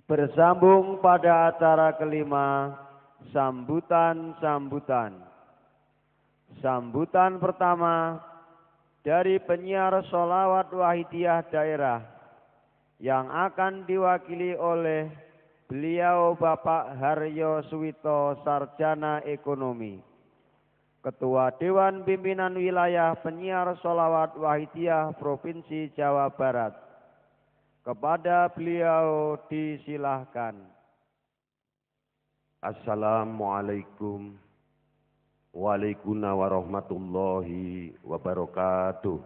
Bersambung pada acara kelima, sambutan-sambutan. Sambutan pertama dari penyiar sholawat wahidiyah daerah yang akan diwakili oleh beliau Bapak Haryo Suwito Sarjana Ekonomi, Ketua Dewan Pimpinan Wilayah Penyiar Sholawat Wahidiyah Provinsi Jawa Barat. Kepada beliau disilahkan. Assalamualaikum warahmatullahi wabarakatuh.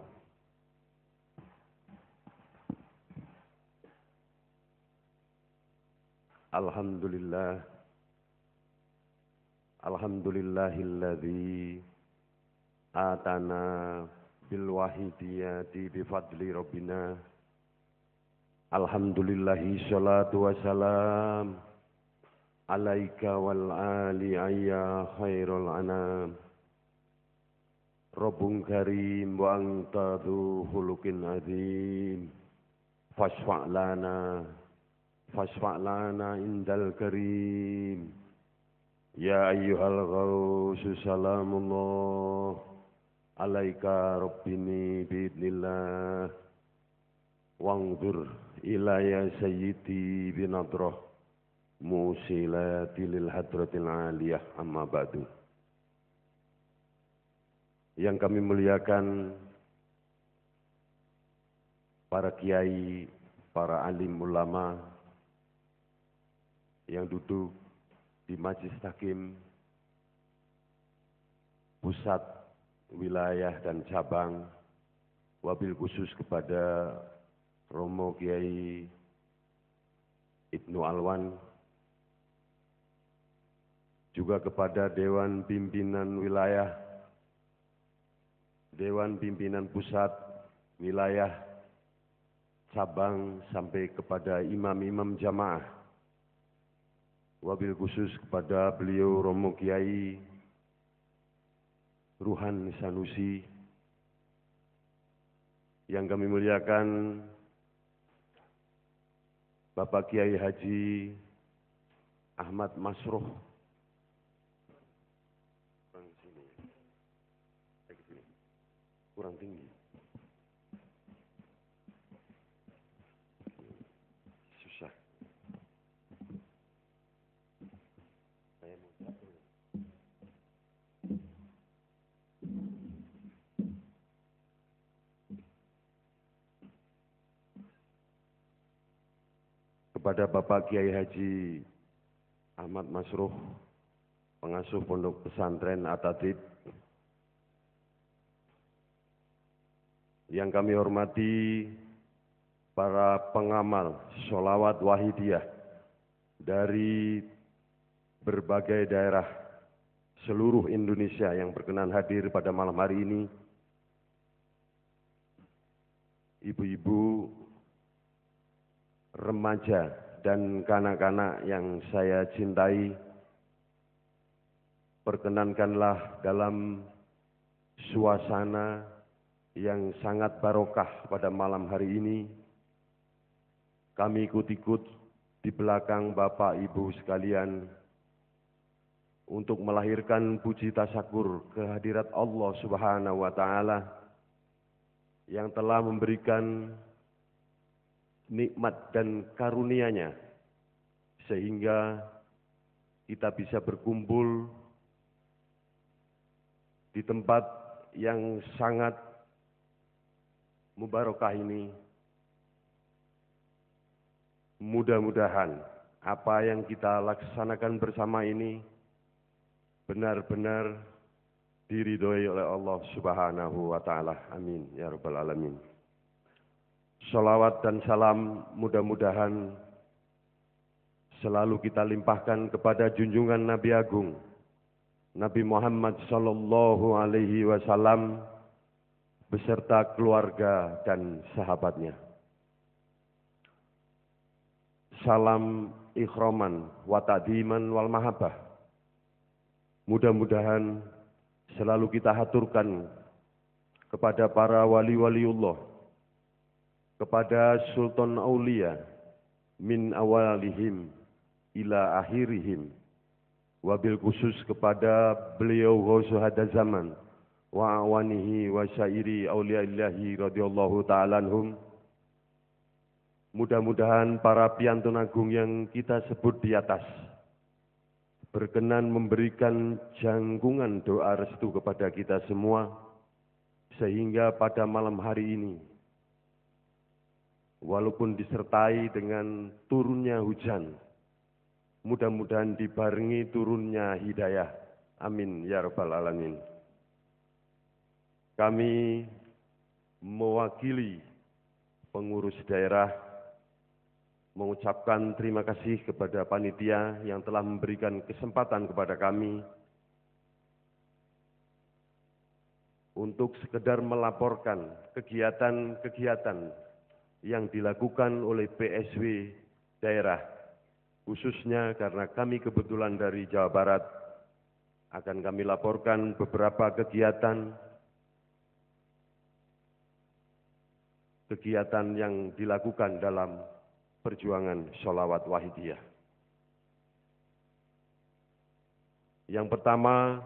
Alhamdulillahilladzi atana bil wahidiyati bifadli rabbina. Alhamdulillahi sholatu wassalam alaika wal ali ayya khairul anam. Rabbun karim wa anta dhu khuluqin azim. Fashfa' lana indal karim. Ya ayyuhal ghawsu salamullah alaika rabbini biidnillah. Wangdur ilaya sayyidi binadrah musilati lil hadratil aliyah amma ba'du. Yang kami muliakan para kiai, para alim ulama yang duduk di Majelis Hakim pusat, wilayah dan cabang, wabil khusus kepada Romo Kiai Ibnu Alwan, juga kepada Dewan Pimpinan Wilayah, Dewan Pimpinan Pusat, Wilayah, Cabang, sampai kepada imam-imam jamaah. Wabil khusus kepada beliau Romo Kiai Ruhan Sanusi, yang kami muliakan Bapak Kiai Haji Ahmad Masruh, kurang tinggi, susah. Saya mau jatuh. Kepada Bapak Kiai Haji Ahmad Masruh, pengasuh Pondok Pesantren At-Tatib, yang kami hormati para pengamal sholawat wahidiyah dari berbagai daerah seluruh Indonesia yang berkenan hadir pada malam hari ini, ibu-ibu, remaja dan kanak-kanak yang saya cintai, perkenankanlah dalam suasana yang sangat barokah pada malam hari ini, kami ikut-ikut di belakang Bapak Ibu sekalian untuk melahirkan puji tasyakur kehadirat Allah Subhanahu wa Ta'ala yang telah memberikan nikmat dan karunia-Nya sehingga kita bisa berkumpul di tempat yang sangat mubarakah ini. Mudah-mudahan apa yang kita laksanakan bersama ini benar-benar diridhoi oleh Allah Subhanahu wa Ta'ala. Amin ya rabbal alamin. Sholawat dan salam mudah-mudahan selalu kita limpahkan kepada junjungan Nabi Agung Nabi Muhammad sallallahu alaihi wasallam beserta keluarga dan sahabatnya. Salam ikhraman wa ta'diman wal mahabbah. Mudah-mudahan selalu kita haturkan kepada para wali-waliullah, kepada Sultan Aulia, min awalihim ila akhirihim. Wabil khusus kepada beliau Ghausul Hada Zaman wa awanihi wa syairi auliya'illahi radhiyallahu ta'ala anhum. Mudah-mudahan para piantun agung yang kita sebut di atas berkenan memberikan jangkungan doa restu kepada kita semua, sehingga pada malam hari ini, walaupun disertai dengan turunnya hujan, mudah-mudahan dibarengi turunnya hidayah. Amin ya rabbal alamin. Kami mewakili pengurus daerah mengucapkan terima kasih kepada panitia yang telah memberikan kesempatan kepada kami untuk sekedar melaporkan kegiatan-kegiatan yang dilakukan oleh PSW daerah, khususnya karena kami kebetulan dari Jawa Barat. Akan kami laporkan beberapa kegiatan yang dilakukan dalam perjuangan Sholawat Wahidiyah. Yang pertama,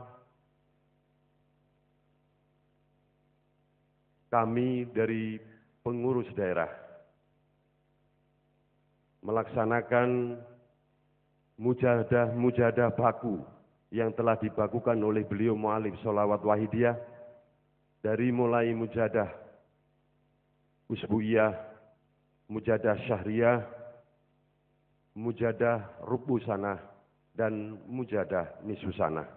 kami dari pengurus daerah melaksanakan mujahadah baku yang telah dibakukan oleh beliau mu'alif Sholawat Wahidiyah, dari mulai mujahadah usbuiyah, mujahadah syahriyah, mujahadah rubu sanah, dan mujahadah nisfu sanah.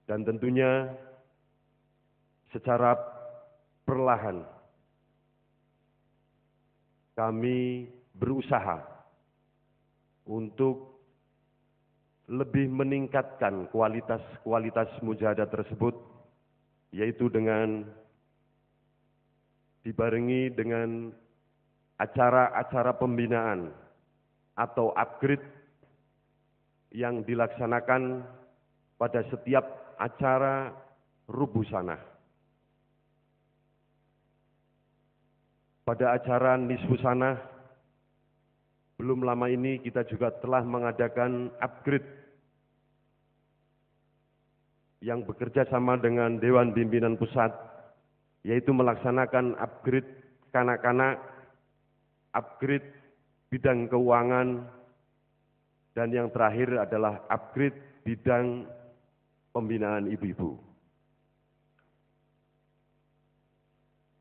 Dan tentunya secara perlahan kami berusaha untuk lebih meningkatkan kualitas mujahadah tersebut, yaitu dengan dibarengi dengan acara-acara pembinaan atau upgrade yang dilaksanakan pada setiap acara rubu sanah. Pada acara nisfu sanah, belum lama ini kita juga telah mengadakan upgrade yang bekerja sama dengan Dewan Pimpinan Pusat, yaitu melaksanakan upgrade kanak-kanak, upgrade bidang keuangan, dan yang terakhir adalah upgrade bidang pembinaan ibu-ibu.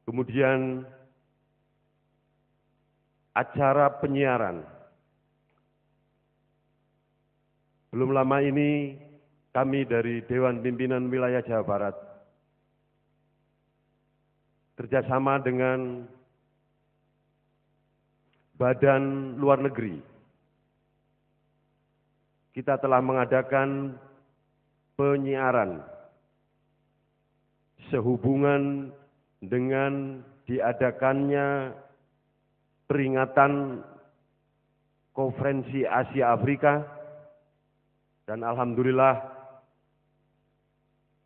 Kemudian acara penyiaran. Belum lama ini kami dari Dewan Pimpinan Wilayah Jawa Barat kerjasama dengan Badan Luar Negeri. Kita telah mengadakan penyiaran sehubungan dengan diadakannya peringatan Konferensi Asia Afrika, dan alhamdulillah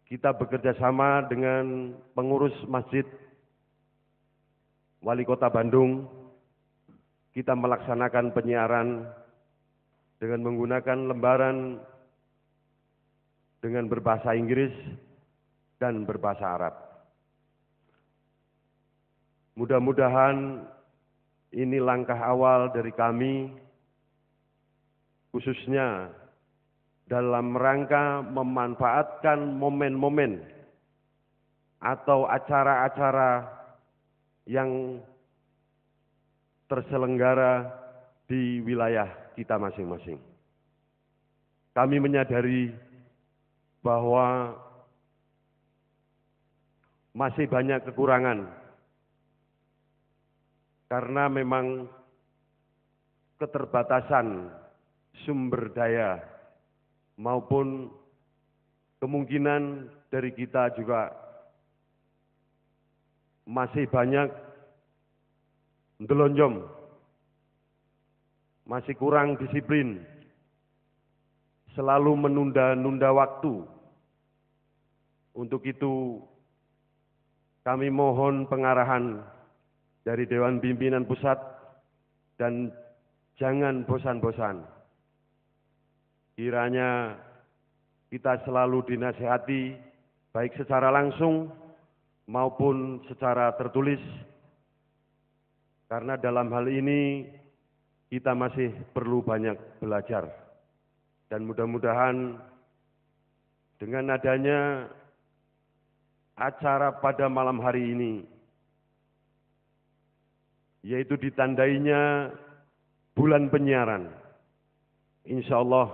kita bekerja sama dengan pengurus masjid Wali Kota Bandung. Kita melaksanakan penyiaran dengan menggunakan lembaran dengan berbahasa Inggris dan berbahasa Arab. Mudah-mudahan ini langkah awal dari kami, khususnya dalam rangka memanfaatkan momen-momen atau acara-acara yang terselenggara di wilayah kita masing-masing. Kami menyadari bahwa masih banyak kekurangan karena memang keterbatasan sumber daya maupun kemungkinan dari kita juga masih banyak ndelonjom, masih kurang disiplin, selalu menunda-nunda waktu. Untuk itu kami mohon pengarahan dari Dewan Pimpinan Pusat dan jangan bosan-bosan. Kiranya kita selalu dinasihati, baik secara langsung maupun secara tertulis, karena dalam hal ini kita masih perlu banyak belajar. Dan mudah-mudahan dengan adanya acara pada malam hari ini, yaitu ditandainya bulan penyiaran, insya Allah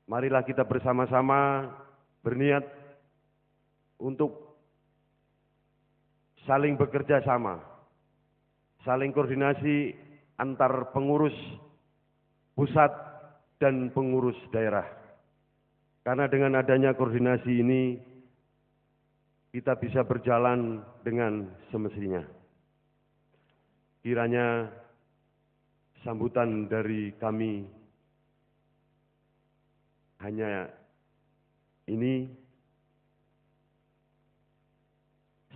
marilah kita bersama-sama berniat untuk saling bekerja sama, saling koordinasi antar pengurus pusat dan pengurus daerah. Karena dengan adanya koordinasi ini, kita bisa berjalan dengan semestinya. Kiranya sambutan dari kami hanya ini.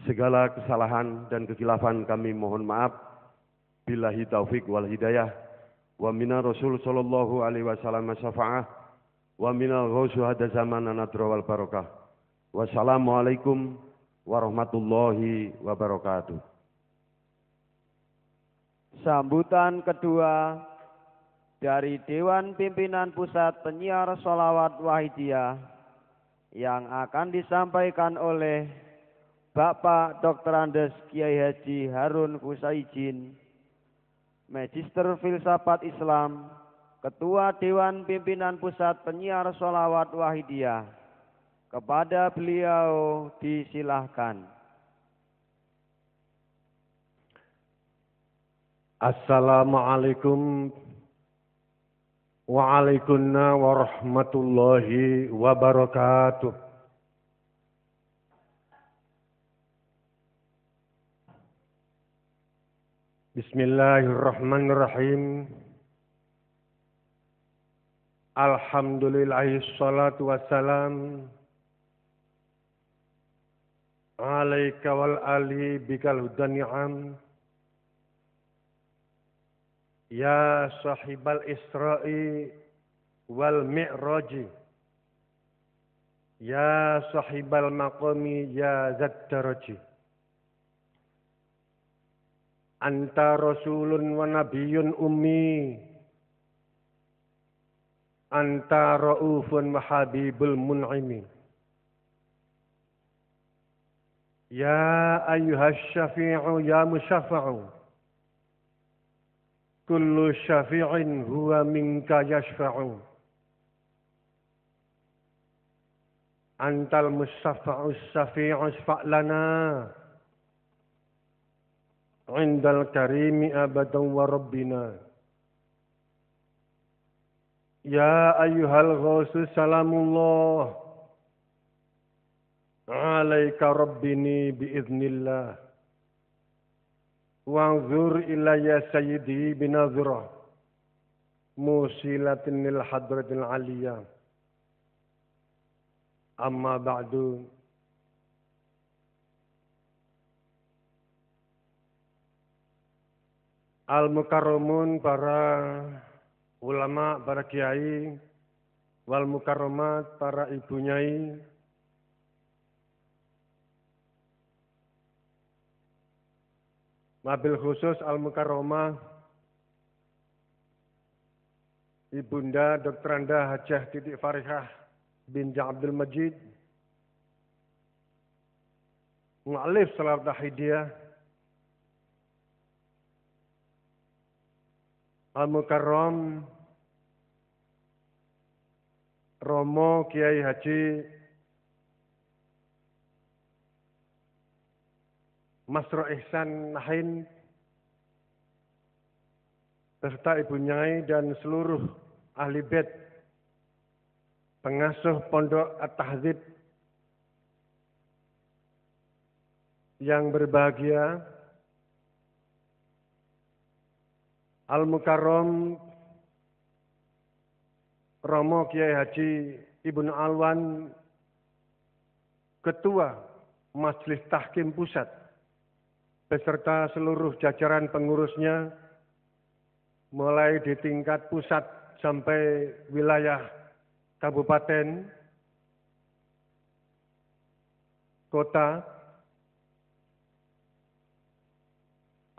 Segala kesalahan dan kekhilafan kami mohon maaf. Billahi taufik wal hidayah. Wa minna Rasul sallallahu alaihi wasallam syafa'ah. Wa minna ghausu hada zaman anadra wal barakah. Wassalamualaikum warahmatullahi wabarakatuh. Sambutan kedua dari Dewan Pimpinan Pusat Penyiar Sholawat Wahidiyah yang akan disampaikan oleh Bapak Dr. Andes Kiai Haji Harun Kusaijin, Magister Filsafat Islam, Ketua Dewan Pimpinan Pusat Penyiar Sholawat Wahidiyah. Kepada beliau disilahkan. Assalamualaikum waalaikumsalam warahmatullahi wabarakatuh. Bismillahirrahmanirrahim. Alhamdulillahi salatu wassalam alaika wal ali bikal hudan ni'am. Ya sahibal Isra'i wal Mi'raji, ya sahibal maqami ya zaddaraji. Anta rasulun wa nabiyyun ummi, anta ra'ufun wa habibul mun'imi. Ya ayyuhas syafi'u ya musyafa'u, kullu syafi'in huwa minka yashfa'u. Antal musyafa'u syafi'u isfa'lana indal karimi abadan wa rabbina. Ya ayyuhal ghausu salamullah alaika rabbini biiznillah. Wanzur ilayya sayyidi binazrah musilatin lil hadratil aliyah. Amma ba'du. Al-mukarramun, para ulama, para kiai, wal mukarramat, para ibu nyai, wabil khusus al-mukarramah Ibunda Dr. Anda Hajah Titik Farihah bin Abdul Majid, mu'alif Sholawat Wahidiyah, Al-Mukarram Romo Kiai Haji Masro Ihsan Nahin, serta Ibu Nyai dan seluruh ahli bait, pengasuh Pondok At-Tahdzib yang berbahagia, Al-Mukarram Romo Kiai Haji Ibnu Alwan, Ketua Majelis Tahkim Pusat, beserta seluruh jajaran pengurusnya, mulai di tingkat pusat sampai wilayah kabupaten, kota,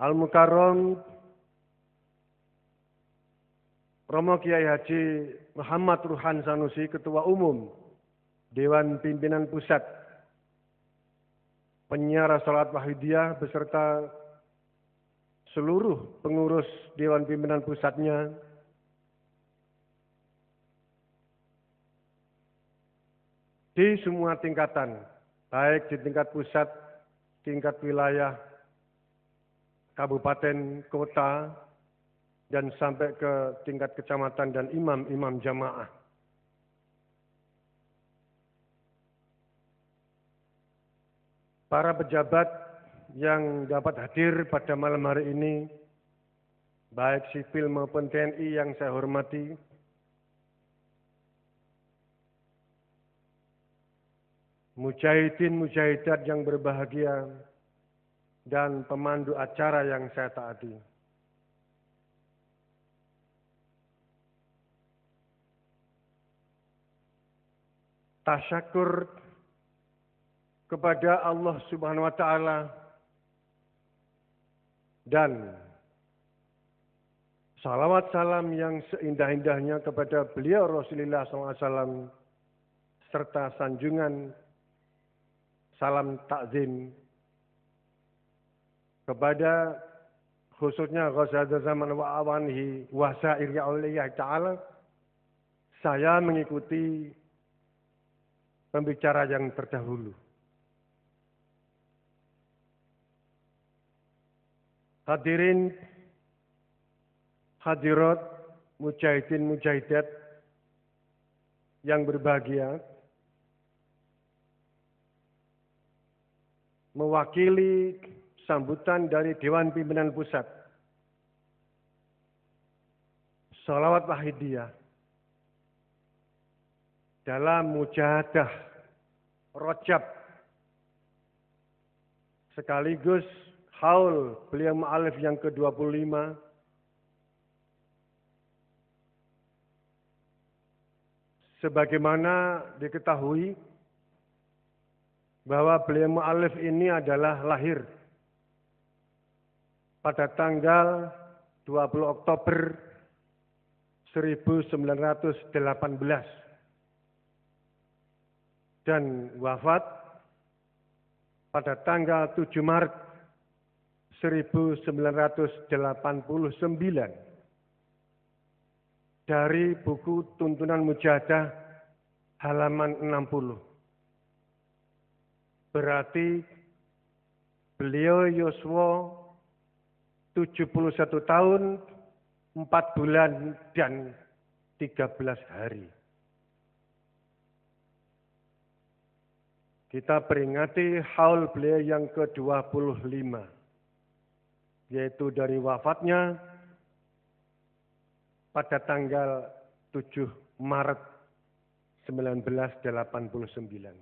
Al-Mukarram Romo Kiai Haji Muhammad Ruhan Sanusi, Ketua Umum Dewan Pimpinan Pusat Penyiar Salat Wahidiyah beserta seluruh pengurus Dewan Pimpinan Pusatnya, di semua tingkatan, baik di tingkat pusat, tingkat wilayah, kabupaten, kota, dan sampai ke tingkat kecamatan dan imam-imam jamaah. Para pejabat yang dapat hadir pada malam hari ini, baik sipil maupun TNI yang saya hormati, mujahidin mujahidat yang berbahagia, dan pemandu acara yang saya taati. Tasyakur kepada Allah Subhanahu wa Ta'ala dan salawat salam yang seindah-indahnya kepada beliau Rasulullah SAW serta sanjungan salam takzim kepada khususnya Ghazada Zaman wa awanihi wa sa'iri awliyah ta'ala. Saya mengikuti pembicara yang terdahulu. Hadirin, hadirat, mujahidin, mujahidat yang berbahagia, mewakili sambutan dari Dewan Pimpinan Pusat Sholawat Wahidiyah dalam mujahadah Rajab sekaligus haul beliau mu'alif yang ke-25 sebagaimana diketahui bahwa beliau mu'alif ini adalah lahir pada tanggal 20 Oktober 1918 dan wafat pada tanggal 7 Maret 1989 dari buku Tuntunan Mujahadah halaman 60. Berarti beliau yuswa 71 tahun, 4 bulan, dan 13 hari. Kita peringati haul beliau yang ke-25. Yaitu dari wafatnya pada tanggal 7 Maret 1989.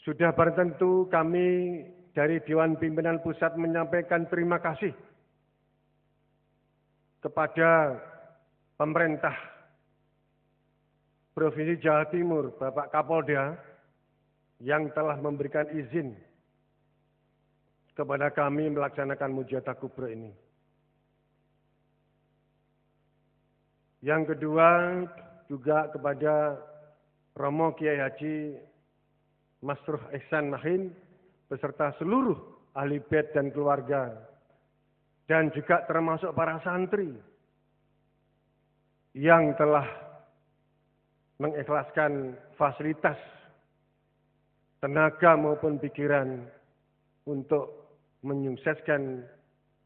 Sudah barang tentu kami dari Dewan Pimpinan Pusat menyampaikan terima kasih kepada pemerintah Provinsi Jawa Timur, Bapak Kapolda, yang telah memberikan izin kepada kami melaksanakan mujahadah kubra ini. Yang kedua juga kepada Romo Kiai Haji Masruh Ihsan Mahin beserta seluruh ahli bait dan keluarga dan juga termasuk para santri yang telah mengikhlaskan fasilitas, tenaga maupun pikiran untuk menyukseskan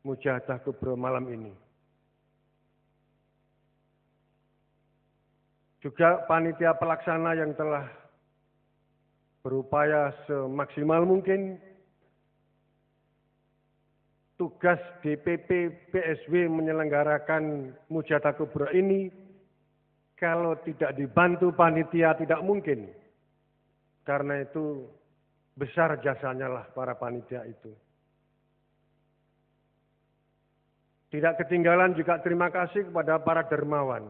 mujahadah kubra malam ini. Juga panitia pelaksana yang telah berupaya semaksimal mungkin. Tugas DPP PSW menyelenggarakan mujahadah kubra ini kalau tidak dibantu panitia tidak mungkin. Karena itu besar jasanya lah para panitia itu. Tidak ketinggalan juga terima kasih kepada para dermawan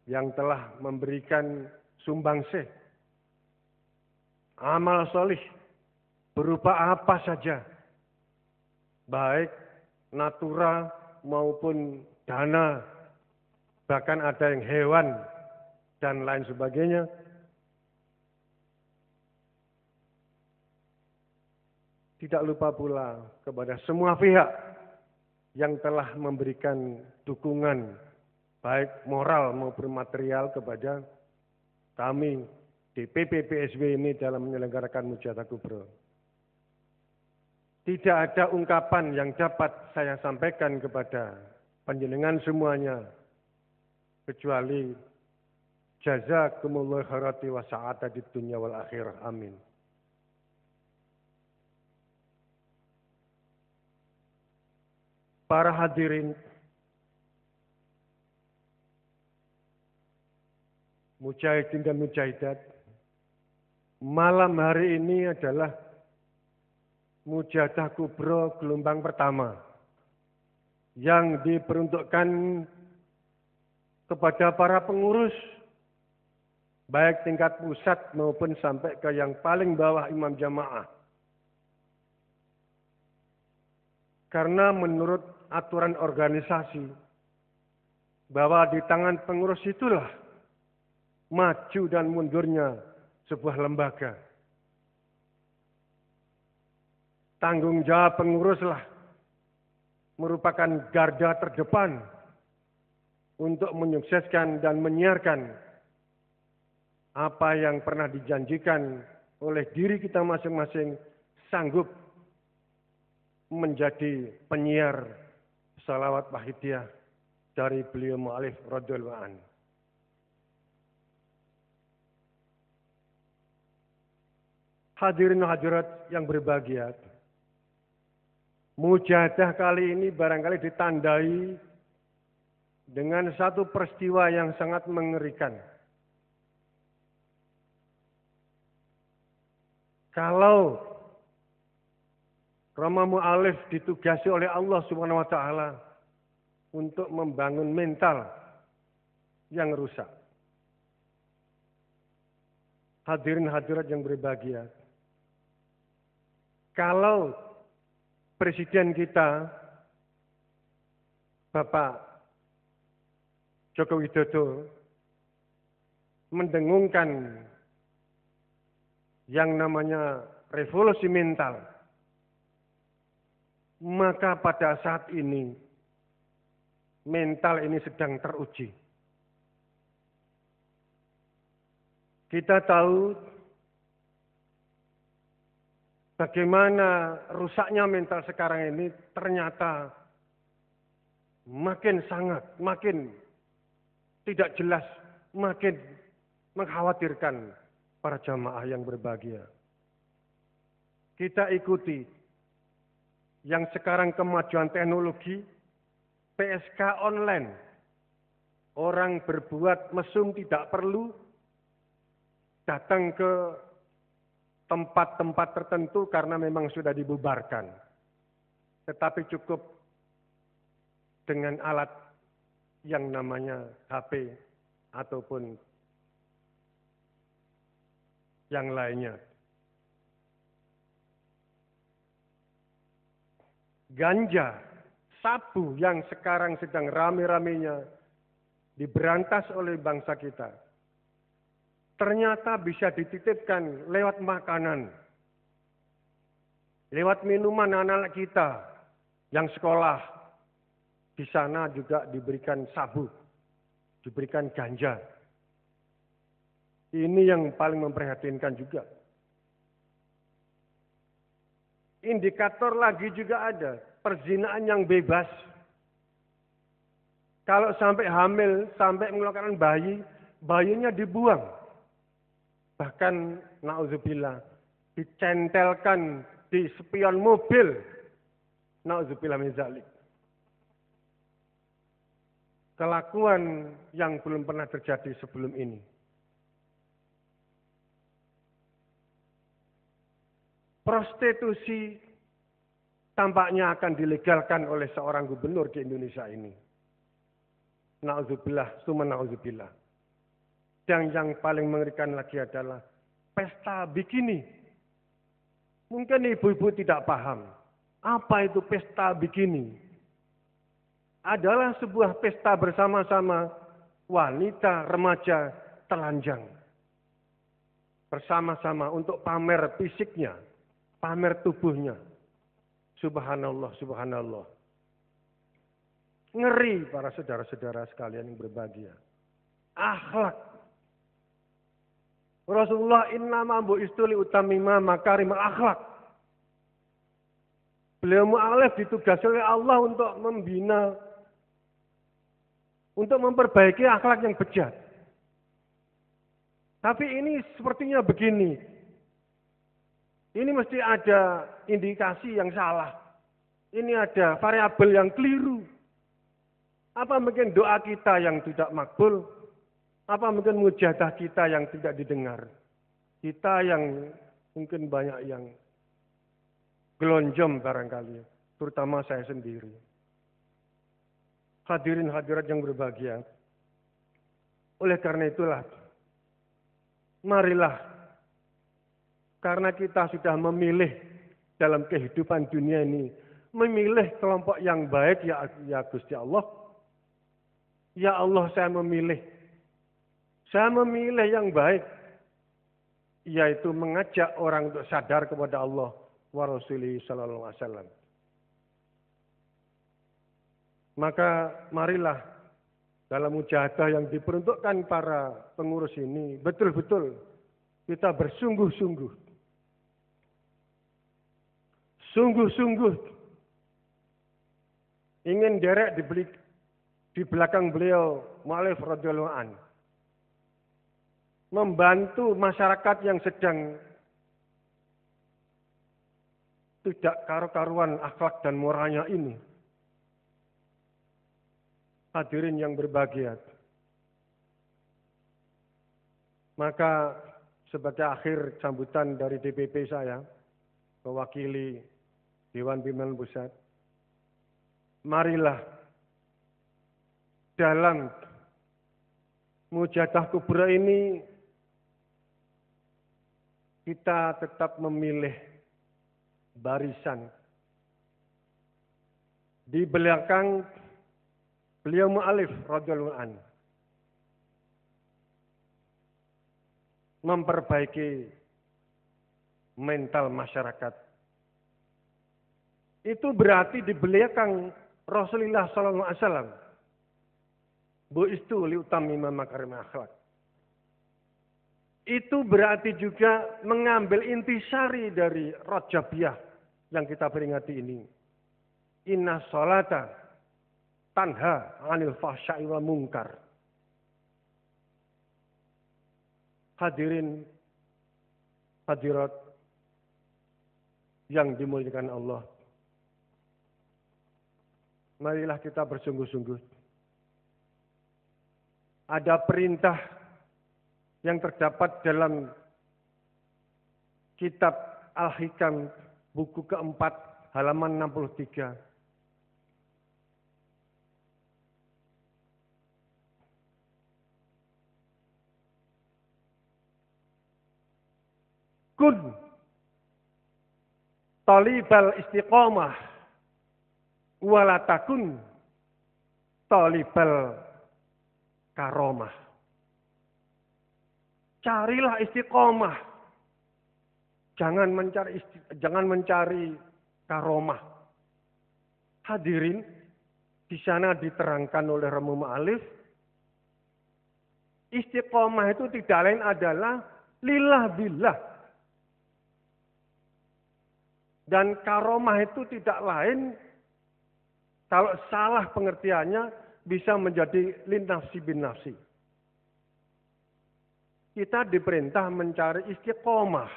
yang telah memberikan sumbangsih amal solih berupa apa saja, baik natura maupun dana, bahkan ada yang hewan dan lain sebagainya. Tidak lupa pula kepada semua pihak yang telah memberikan dukungan baik moral maupun material kepada kami di PPPSB ini dalam menyelenggarakan Mujahadah Kubro. Tidak ada ungkapan yang dapat saya sampaikan kepada panjenengan semuanya kecuali jazakumullahu khairati wa sa'adatid dunya wal akhirah. Amin. Para hadirin, mujahidin dan mujahidat, malam hari ini adalah Mujahadah Kubro gelombang pertama yang diperuntukkan kepada para pengurus, baik tingkat pusat maupun sampai ke yang paling bawah imam jamaah. Karena menurut aturan organisasi, bahwa di tangan pengurus itulah maju dan mundurnya sebuah lembaga. Tanggung jawab penguruslah merupakan garda terdepan untuk menyukseskan dan menyiarkan apa yang pernah dijanjikan oleh diri kita masing-masing, sanggup menjadi penyiar salawat wahidiyah dari beliau mu'alif radhiyallahu anhu. Hadirin hadirat yang berbahagia, mujahadah kali ini barangkali ditandai dengan satu peristiwa yang sangat mengerikan. Kalau Rama Mu'alif ditugasi oleh Allah Subhanahu wa Ta'ala untuk membangun mental yang rusak. Hadirin hadirat yang berbahagia, kalau Presiden kita, Bapak Joko Widodo, mendengungkan yang namanya revolusi mental, maka pada saat ini mental ini sedang teruji. Kita tahu bagaimana rusaknya mental sekarang ini ternyata makin tidak jelas, makin mengkhawatirkan para jamaah yang berbahagia. Kita ikuti yang sekarang kemajuan teknologi, PSK online. Orang berbuat mesum tidak perlu datang ke tempat-tempat tertentu karena memang sudah dibubarkan. Tetapi cukup dengan alat yang namanya HP ataupun yang lainnya. Ganja, sabu yang sekarang sedang rame-ramenya diberantas oleh bangsa kita, ternyata bisa dititipkan lewat makanan, lewat minuman anak-anak kita yang sekolah. Di sana juga diberikan sabu, diberikan ganja. Ini yang paling memprihatinkan juga. Indikator lagi juga ada, perzinaan yang bebas. Kalau sampai hamil, sampai mengeluarkan bayi, bayinya dibuang. Bahkan, na'udzubillah, dicentelkan di spion mobil. Na'udzubillah min dzalik. Kelakuan yang belum pernah terjadi sebelum ini. Prostitusi tampaknya akan dilegalkan oleh seorang gubernur di Indonesia ini. Na'udzubillah, summa na'udzubillah. Dan yang paling mengerikan lagi adalah pesta bikini. Mungkin ibu-ibu tidak paham. Apa itu pesta bikini? Adalah sebuah pesta bersama-sama wanita remaja telanjang. Bersama-sama untuk pamer fisiknya, pamer tubuhnya. Subhanallah, subhanallah. Ngeri para saudara-saudara sekalian yang berbahagia. Akhlak. Rasulullah innama bu'istu li utamima makarimul akhlak. Beliau mu'alaf ditugasi oleh Allah untuk membina, untuk memperbaiki akhlak yang bejat. Tapi ini sepertinya begini. Ini mesti ada indikasi yang salah. Ini ada variabel yang keliru. Apa mungkin doa kita yang tidak makbul? Apa mungkin mujahadah kita yang tidak didengar? Kita yang mungkin banyak yang gelonjom barangkali, terutama saya sendiri. Hadirin hadirat yang berbahagia. Oleh karena itulah, marilah, karena kita sudah memilih dalam kehidupan dunia ini, memilih kelompok yang baik, ya Gusti Allah. Ya Allah, saya memilih yang baik, yaitu mengajak orang untuk sadar kepada Allah wa Rasulih sallallahu alaihi wasallam. Maka marilah dalam mujahadah yang diperuntukkan para pengurus ini, betul-betul kita bersungguh-sungguh. Sungguh-sungguh ingin derek di belakang beliau mu'alif radhiyallahu anhu. Membantu masyarakat yang sedang tidak karu-karuan akhlak dan moralnya ini. Hadirin yang berbahagia. Maka sebagai akhir sambutan dari DPP saya, mewakili Dewan Pimpinan Pusat, marilah dalam mujahadah kubra ini kita tetap memilih barisan. Di belakang beliau mu'alif radhiyallahu anhu memperbaiki mental masyarakat. Itu berarti di belakang Rasulullah sallallahu alaihi wasallam. Bu'istu li utammima makarimul akhlak. Itu berarti juga mengambil intisari dari Rajabiyah yang kita peringati ini. Inna sholata tanha anil fahsya'i wal munkar. Hadirin, hadirat yang dimuliakan Allah. Marilah kita bersungguh-sungguh. Ada perintah yang terdapat dalam kitab Al-Hikam buku keempat halaman 63. Kun talibal istiqamah wala takun talibal karomah. Carilah istiqomah. Jangan mencari karomah. Hadirin, di sana diterangkan oleh Romo Ma'alif, istiqomah itu tidak lain adalah lillah billah. Dan karomah itu tidak lain, kalau salah pengertiannya, bisa menjadi linnafsi bin nafsi. Kita diperintah mencari istiqomah.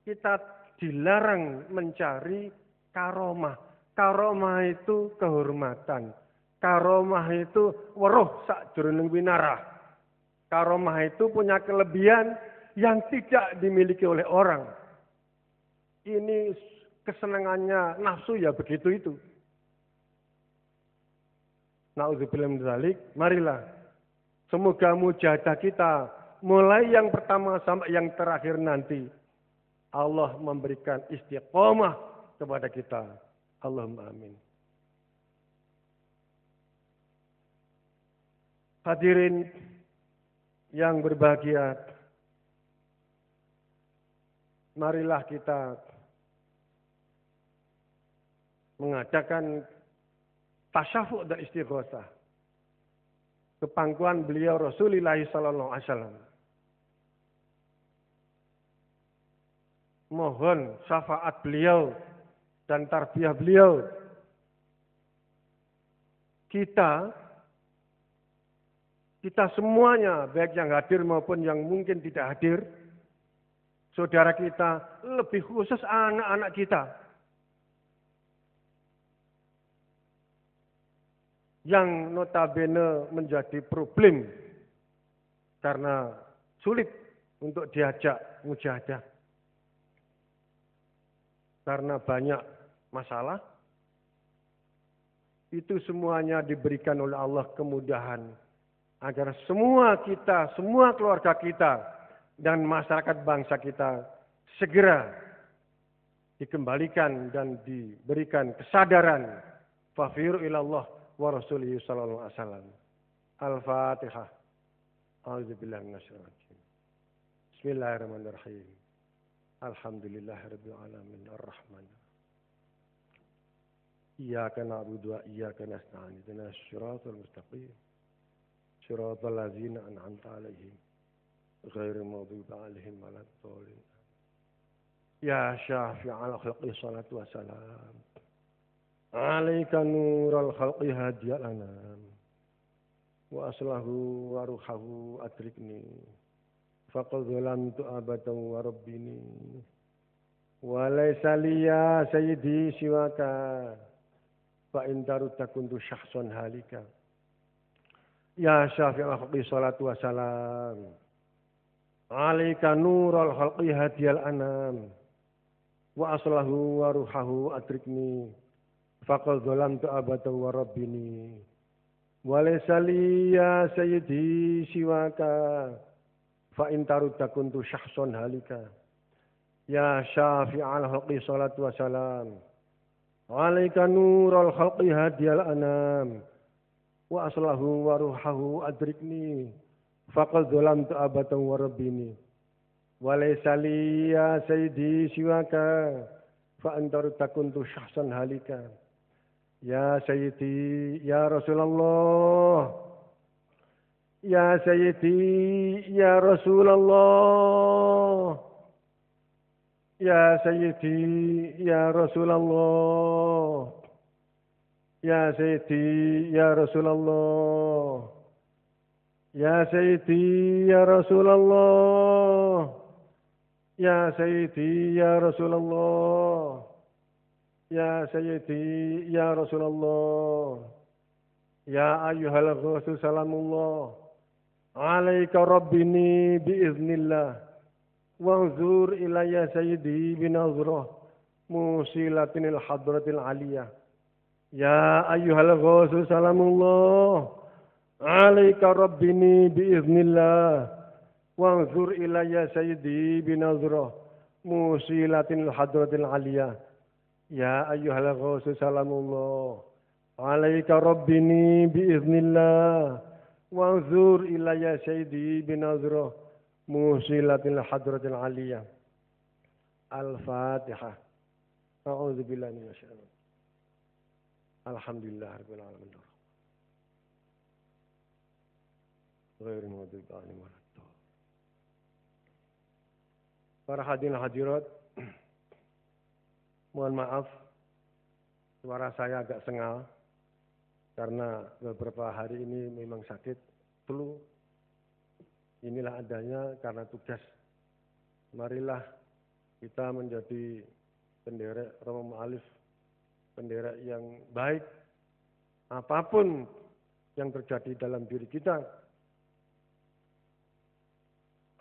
Kita dilarang mencari karomah. Karomah itu kehormatan. Karomah itu weruh sakjroning winarah. Karomah itu punya kelebihan yang tidak dimiliki oleh orang. Ini kesenangannya nafsu ya begitu itu. Na'udzubillah min dzalik. Marilah semoga mujahadah kita mulai yang pertama sampai yang terakhir nanti Allah memberikan istiqomah kepada kita. Allahumma amin. Hadirin yang berbahagia, marilah kita mengadakan tasyafu' dan istighosah ke pangkuan beliau Rasulullah sallallahu alaihi wasallam. Mohon syafaat beliau dan tarbiyah beliau. Kita semuanya, baik yang hadir maupun yang mungkin tidak hadir, saudara kita, lebih khusus anak-anak kita, yang notabene menjadi problem karena sulit untuk diajak mujahadah. Karena banyak masalah, itu semuanya diberikan oleh Allah kemudahan agar semua kita, semua keluarga kita dan masyarakat bangsa kita segera dikembalikan dan diberikan kesadaran. Fafiru ilallah wa rasulihi sallallahu alaihi wasallam. Al-Fatihah. A'udzubillahi minasyaitonir rajim. Bismillahirrahmanirrahim. Alhamdulillahirabbil alamin arrahman. Iyyaka na'budu wa iyyaka nasta'in. Ihdinas siratal mustaqim. Siratal ladzina an'amta 'alaihim ghairil maghdubi 'alaihim waladdallin. Ya syafi'al khalqi salatu wassalam. 'Alaika nural khalqi hadiyal anam. Wa aslahu wa ruhahu adrikni. Faqad zalamtu abadan wa rabbini. Wa laysa liya sayyidi siwaka. Fa in tarudda kuntu syakhsan halika. Ya syafi'al khalqi salatu wassalam. 'Alaika nural khalqi hadiyal anam. Wa aslahu wa ruhahu adrikni. Faqad zalamtu abadan wa rabbini. Wa laysa liya sayyidi siwaka. Fa in tarudda kuntu syakhsan halika. Ya syafi'al khalqi salatu wassalam. 'Alaika nural khalqi hadiyal anam. Wa aslahu wa ruhahu adrikni. Faqad zalamtu abadan wa rabbini. Wa laysa liya sayyidi siwaka. Fa in tarudda kuntu syakhsan halika. Ya sayyidi ya Rasulullah. Ya sayyidi ya Rasulullah. Ya sayyidi ya Rasulullah. Ya sayyidi ya Rasulullah. Ya sayyidi ya Rasulullah. Ya sayyidi ya Rasulullah. Ya sayyidi ya Rasulullah. Ya ayyuhal ghusu salamullah. 'Alaika rabbini biiznillah. Wanzur ilayya sayyidi binazrah. Musilatinil hadratil aliyah. Ya ayyuhal ghusu salamullah. 'Alaika rabbini biiznillah. Wanzur ilayya sayyidi binazrah. Musilatinil hadratil aliyah. Ya ayyuhal ghusu salamullah. 'Alaika rabbini biiznillah. Wanzur ilayya sayyidi binazrah. Musilatil hadratil aliyah. Al-Fatihah. A'udzubillahi minasyaitonir rajim. Alhamdulillahirabbil alamin. Ghairil maghdubi 'alaihim waladdallin. Para hadirin hadirat, mohon maaf suara saya agak sengal karena beberapa hari ini memang sakit flu. Inilah adanya karena tugas. Marilah kita menjadi penderek Romo Alif, penderek yang baik. Apapun yang terjadi dalam diri kita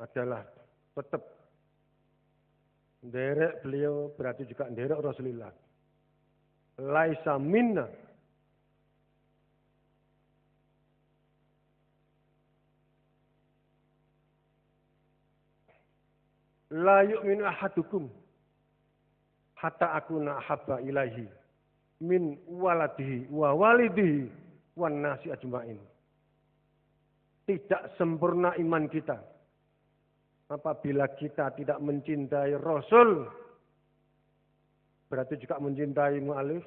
adalah tetap Nderek beliau berarti juga nderek Rasulullah. Laisa minna. La yu'minu ahadukum hatta akuna ahabba ilaihi min waladihi wa walidihi wan nasi ajmain. Tidak sempurna iman kita apabila kita tidak mencintai Rasul, berarti juga mencintai mu'alif,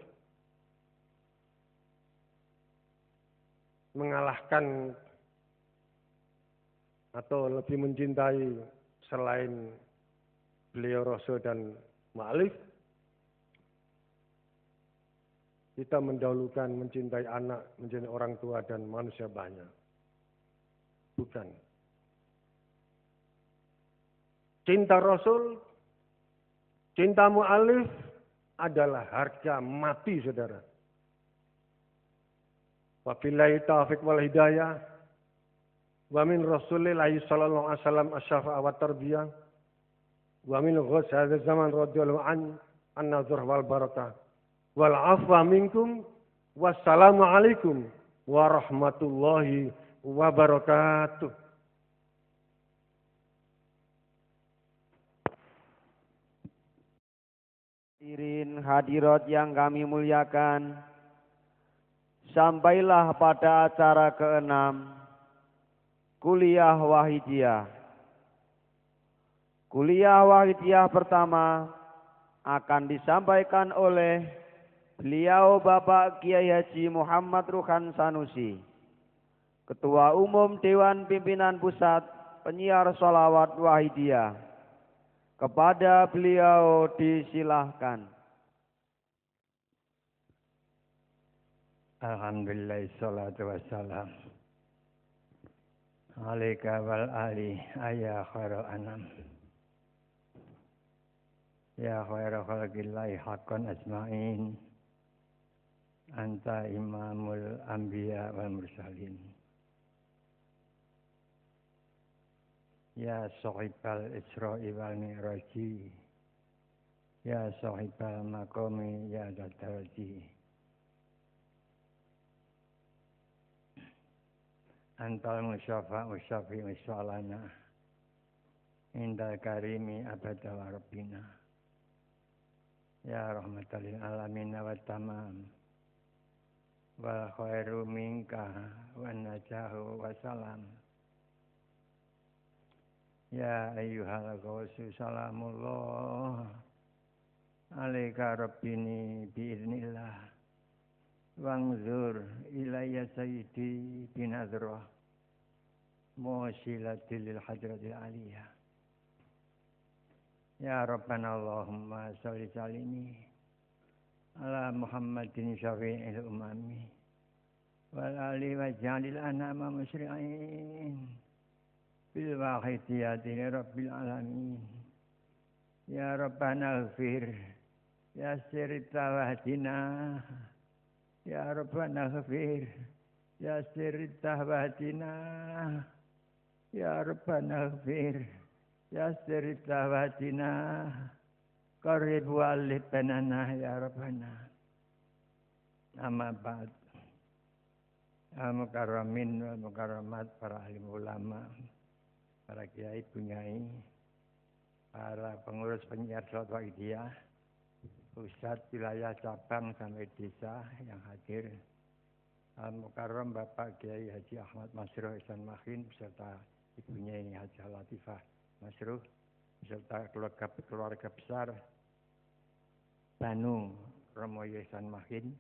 mengalahkan atau lebih mencintai selain beliau Rasul dan mu'alif. Kita mendahulukan mencintai anak, mencintai orang tua dan manusia banyak. Bukan. Cinta Rasul, cinta mu'alif adalah harga mati, saudara. Wabillahi taufiq wal hidayah. Wa min Rasulillahi sallallahu alaihi wasallam asy-syafa'a wa tarbiyah. Wa min ghus hadzal zaman radhiyallahu an-nazar wal barakah. Wal afwa minkum wassalamu alaikum warahmatullahi wabarakatuh. Hadirin hadirat yang kami muliakan, sampailah pada acara ke-6 Kuliah Wahidiyah. Kuliah Wahidiyah pertama akan disampaikan oleh beliau Bapak Kiai Haji Muhammad Ruhan Sanusi, Ketua Umum Dewan Pimpinan Pusat Penyiar Sholawat Wahidiyah. Kepada beliau disilahkan. Alhamdulillah, salatu wassalam alaika wal ali ayya khairul anam ya khairu khalqillahi haqqan ajma'in anta imamul anbiya wal mursalin ya sahibal isra'i wal mi'raji ya sahibal maqami ya daraji antal musyafa' musyafi' musallana indal karimi abada wa rabbina ya rahmatal lil alamin wa tamam wa khairu minka wa najahu wa salam ya ayyuhal ghawsu salamullah alaika rabbini biiznillah wangzur ilayya sayyidi binazrah musilatil lil hadratil aliyah ya rabbana allahumma sholli salimi ala muhammadin syafi'il umami wal ali wa jalil anama musri'in bil wahidiyati rabbil alamin ya rabbana ighfir ya sirta wahdina ya Rabbana ghafir, ya sirrita wahdina, ya Rabbana ghafir, ya sirrita wahdina, qarib walid banana ya Rabbana. Amma ba'd. Al-mukarramin wal mukarramat, para alim ulama, para kiai bunyai, para pengurus penyiar Sholawat Wahidiyah, Ustadz wilayah cabang sampai desa yang hadir, Al-Mukarram Bapak Kiai Haji Ahmad Masruh Ihsan Makhin beserta ibunya ini Haji Latifah Masruh beserta keluarga besar Banu Romoyo Ihsan Makhin,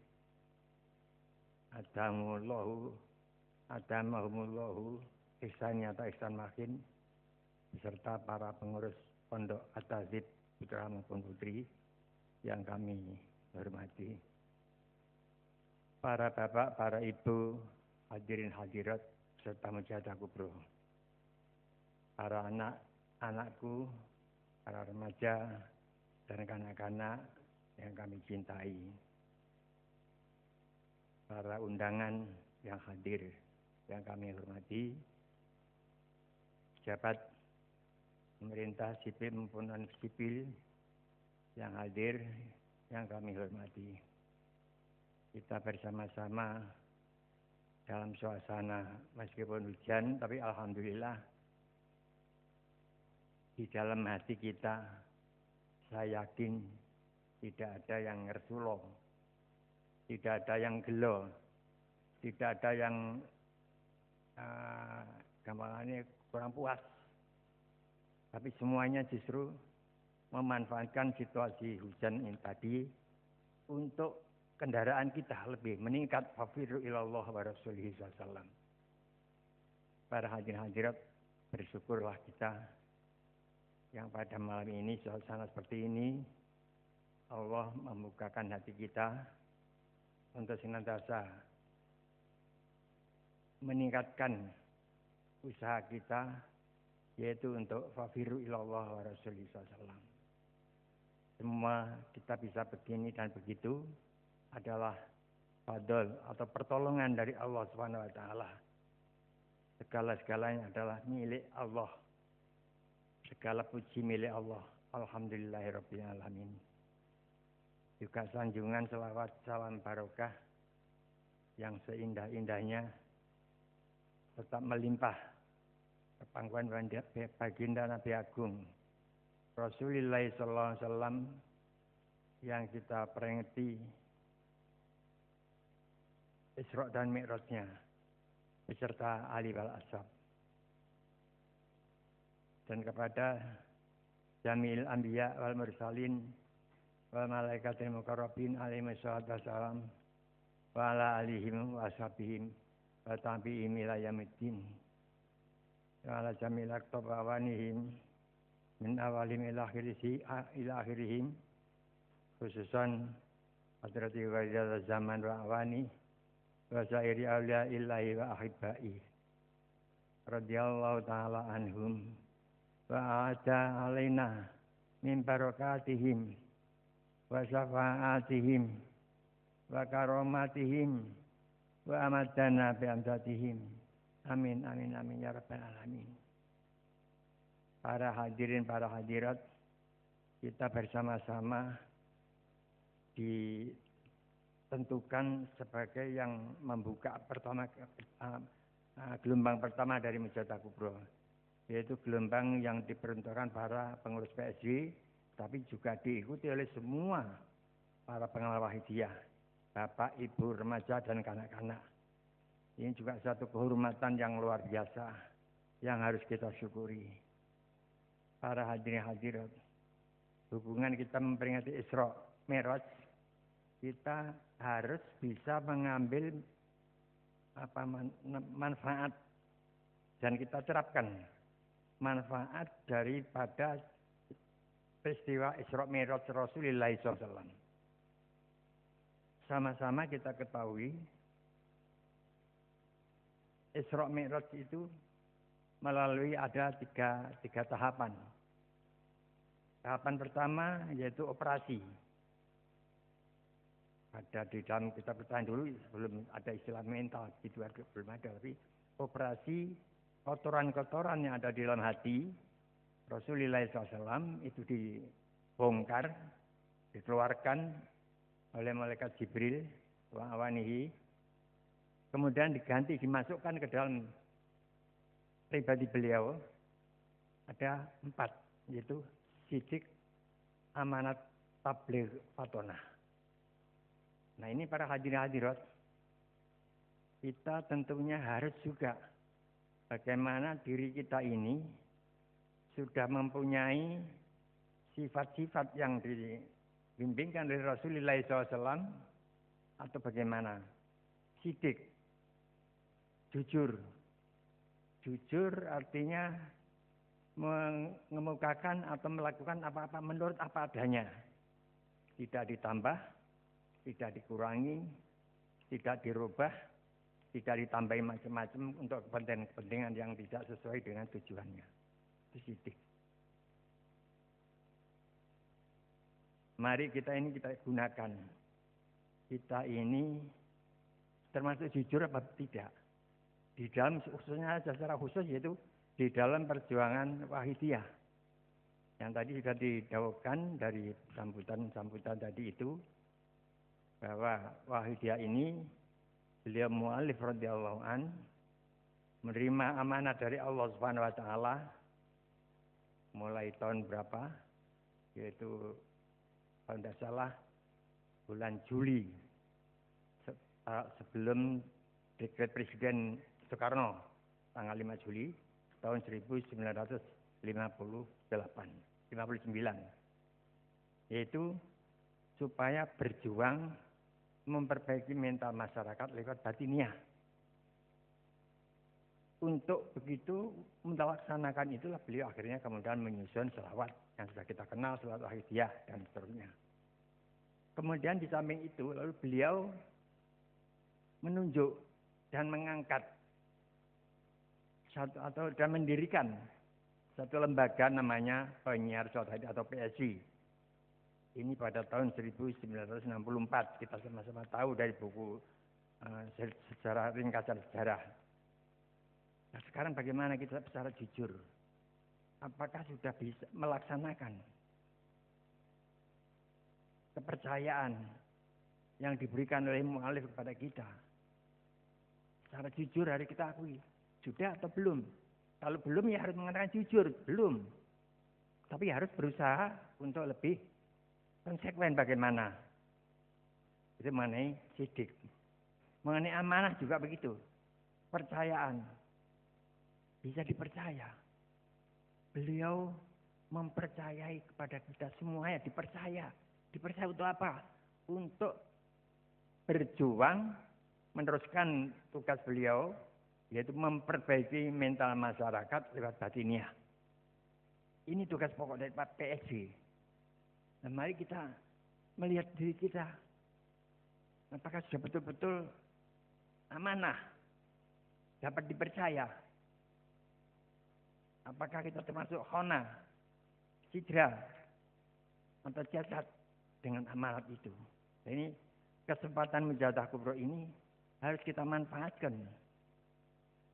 Adamahumullahu Ihsan Nyata Ihsan Makhin beserta para pengurus Pondok At-Tazib putra maupun putri yang kami hormati, para bapak, para ibu, hadirin hadirat, serta mujahadah kubro, para anak-anakku, para remaja, dan kanak-kanak yang kami cintai, para undangan yang hadir, yang kami hormati, pejabat pemerintah sipil maupun non-sipil, yang hadir, yang kami hormati. Kita bersama-sama dalam suasana meskipun hujan, tapi alhamdulillah di dalam hati kita, saya yakin tidak ada yang ngersulo, tidak ada yang gelo, tidak ada yang gampangannya kurang puas. Tapi semuanya justru memanfaatkan situasi hujan ini tadi untuk kendaraan kita lebih meningkat. Fafiru ilallah wa rasulihi sallam. Para hadirin-hadirat, bersyukurlah kita yang pada malam ini suasana seperti ini Allah membukakan hati kita untuk senantiasa meningkatkan usaha kita, yaitu untuk fafiru ilallah wa rasulihi sallam. Semua kita bisa begini dan begitu adalah fadl atau pertolongan dari Allah Subhanahu wa taala. Segala-segalanya adalah milik Allah. Segala puji milik Allah. Alhamdulillahirabbil alamin. Juga sanjungan selawat salam barokah yang seindah-indahnya tetap melimpah kepangkuan baginda Nabi Agung Rasulullah sallallahu alaihi wasallam yang kita peringati Isra dan Mi'rajnya beserta Ali wal Ashab, dan kepada Jamil Anbiya wal Mursalin wal Malaikatil Muqarrabin alaihi wassalam wa ala alihim wa ashabihim wa tabi'ihim ila yaumiddin wa ala jamil aktabawanihim min awalim ila akhirihim, khususan hadrati wajah zaman wa awani wa sa'iri awliya illahi wa ahibba'i radhiyallahu ta'ala anhum wa a'ta alaina min barakatihim wa syafa'atihim wa karomatihim wa amadana bi'amdatihim. Amin, amin, amin, ya rabbal alamin. Para hadirin, para hadirat, kita bersama-sama ditentukan sebagai yang membuka gelombang pertama dari Mujahadah Kubra, yaitu gelombang yang diperuntukkan para pengurus PSJ, tapi juga diikuti oleh semua para pengawal Wahidiyah, bapak, ibu, remaja, dan kanak-kanak. Ini juga satu kehormatan yang luar biasa yang harus kita syukuri. Para hadirin hadirat, hubungan kita memperingati Isra Mi'raj, kita harus bisa mengambil manfaat dan kita terapkan manfaat daripada peristiwa Isra Mi'raj Rasulullah SAW. Sama-sama kita ketahui Isra Mi'raj itu melalui ada tiga tahapan. Tahapan pertama yaitu operasi. Ada di dalam kita bertahan dulu sebelum ada istilah mental, gitu belum ada. Tapi operasi kotoran-kotoran yang ada di dalam hati Rasulullah SAW itu dibongkar, dikeluarkan oleh malaikat Jibril wa awanihi, kemudian diganti, dimasukkan ke dalam pribadi beliau. Ada 4, yaitu sidik, amanat, tabligh, fatonah. Nah, ini para hadirin hadirat, kita tentunya harus juga bagaimana diri kita ini sudah mempunyai sifat-sifat yang dibimbingkan oleh Rasulullah SAW, atau bagaimana? Sidik, jujur. Jujur artinya mengemukakan atau melakukan apa-apa menurut apa adanya. Tidak ditambah, tidak dikurangi, tidak dirubah, tidak ditambahi macam-macam untuk kepentingan yang tidak sesuai dengan tujuannya. Itu sidik. Mari kita gunakan. Kita ini termasuk jujur apa tidak? Di dalam khususnya secara khusus yaitu di dalam perjuangan Wahidiyah. Yang tadi sudah didawuhkan dari sambutan-sambutan tadi itu, bahwa Wahidiyah ini beliau mu'alif radhiyallahu an menerima amanah dari Allah Subhanahu wa taala mulai tahun berapa? Yaitu kalau tidak salah bulan Juli sebelum dekret Presiden Soekarno tanggal 5 Juli tahun 1959, yaitu supaya berjuang memperbaiki mental masyarakat lewat batiniah. Untuk begitu melaksanakan itulah beliau akhirnya kemudian menyusun selawat yang sudah kita kenal, selawat Wahidiyah dan seterusnya. Kemudian di samping itu lalu beliau menunjuk dan mengangkat dan mendirikan satu lembaga namanya Penyiar Syahid atau PSI. Ini pada tahun 1964, kita sama-sama tahu dari buku sejarah, ringkasan sejarah. Nah sekarang bagaimana kita secara jujur? Apakah sudah bisa melaksanakan kepercayaan yang diberikan oleh mu'alif kepada kita? Secara jujur hari kita akui, sudah atau belum? Kalau belum ya harus mengatakan jujur, belum. Tapi harus berusaha untuk lebih konsekuen bagaimana. Itu mengenai sidik. Mengenai amanah juga begitu. Percayaan. Bisa dipercaya. Beliau mempercayai kepada kita semua ya dipercaya. Dipercaya untuk apa? Untuk berjuang meneruskan tugas beliau, yaitu memperbaiki mental masyarakat lewat batiniah. Ini tugas pokok dari Pak PSI. Nah, mari kita melihat diri kita. Apakah sudah betul-betul amanah, dapat dipercaya? Apakah kita termasuk khona, sidra, atau jasad dengan amanat itu? Nah, ini kesempatan Mujahadah Kubro ini harus kita manfaatkan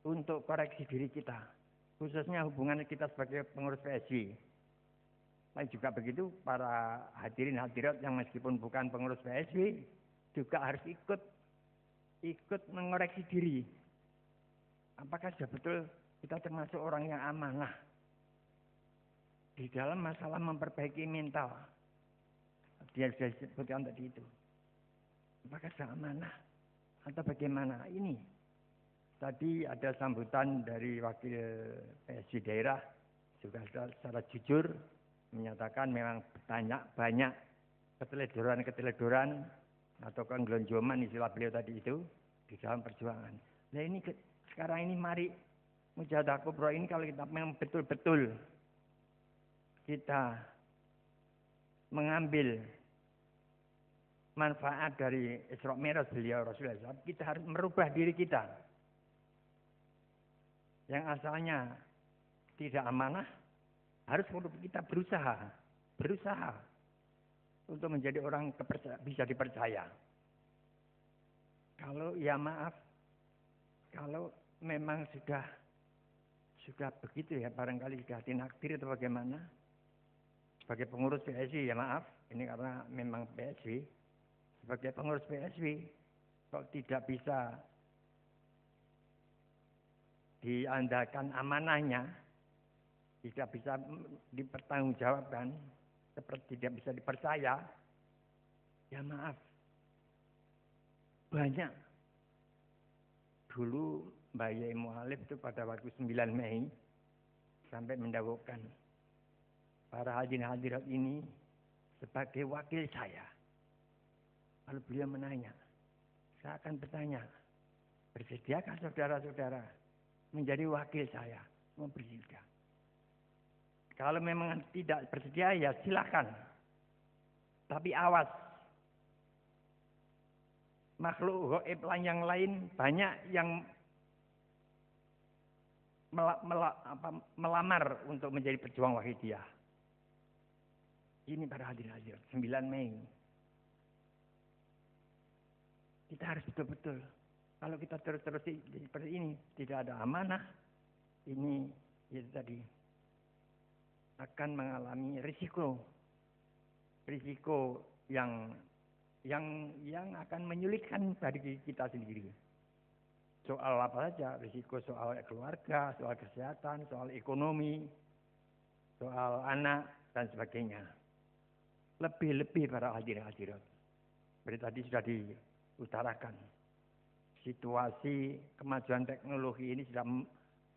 untuk koreksi diri kita. Khususnya hubungan kita sebagai pengurus PSI. Tapi juga begitu para hadirin hadirat yang meskipun bukan pengurus PSI juga harus ikut mengoreksi diri. Apakah sudah betul kita termasuk orang yang amanah di dalam masalah memperbaiki mental? Dia sudah disebutkan tadi itu. Apakah sudah amanah atau bagaimana? Ini tadi ada sambutan dari wakil PSI daerah juga secara jujur menyatakan memang banyak keteledoran atau kenggelonjoman istilah beliau tadi itu di dalam perjuangan. Nah ini sekarang ini mari Mujahadah Kubro ini kalau kita memang betul-betul kita mengambil manfaat dari Isra Mi'raj beliau Rasulullah SAW, kita harus merubah diri kita. Yang asalnya tidak amanah, harus kita berusaha untuk menjadi orang bisa dipercaya. Kalau ya maaf, kalau memang sudah begitu ya, barangkali sudah tinakdir atau bagaimana, sebagai pengurus PSI ya maaf, ini karena memang PSI, sebagai pengurus PSI, kok tidak bisa diandalkan amanahnya, tidak bisa dipertanggungjawabkan, seperti tidak bisa dipercaya, ya maaf. Banyak. Dulu Mbak Yai Mu'alif itu pada waktu 9 Mei, sampai mendawuhkan, para hadirin hadirat ini sebagai wakil saya. Lalu beliau menanya, saya akan bertanya, bersediakah saudara-saudara menjadi wakil saya? Mau bersedia. Kalau memang tidak bersedia ya silakan. Tapi awas. Makhluk gaib yang lain banyak yang melamar untuk menjadi pejuang Wahidiyah. Ini para hadirin 9 Mei. Kita harus betul-betul. Kalau kita terus-terus seperti ini, tidak ada amanah. Ini itu tadi. akan mengalami risiko yang akan menyulitkan bagi kita sendiri. Soal apa saja, risiko soal keluarga, soal kesehatan, soal ekonomi, soal anak, dan sebagainya. Lebih-lebih para hadirin-hadirat. Seperti tadi sudah diutarakan. Situasi kemajuan teknologi ini sudah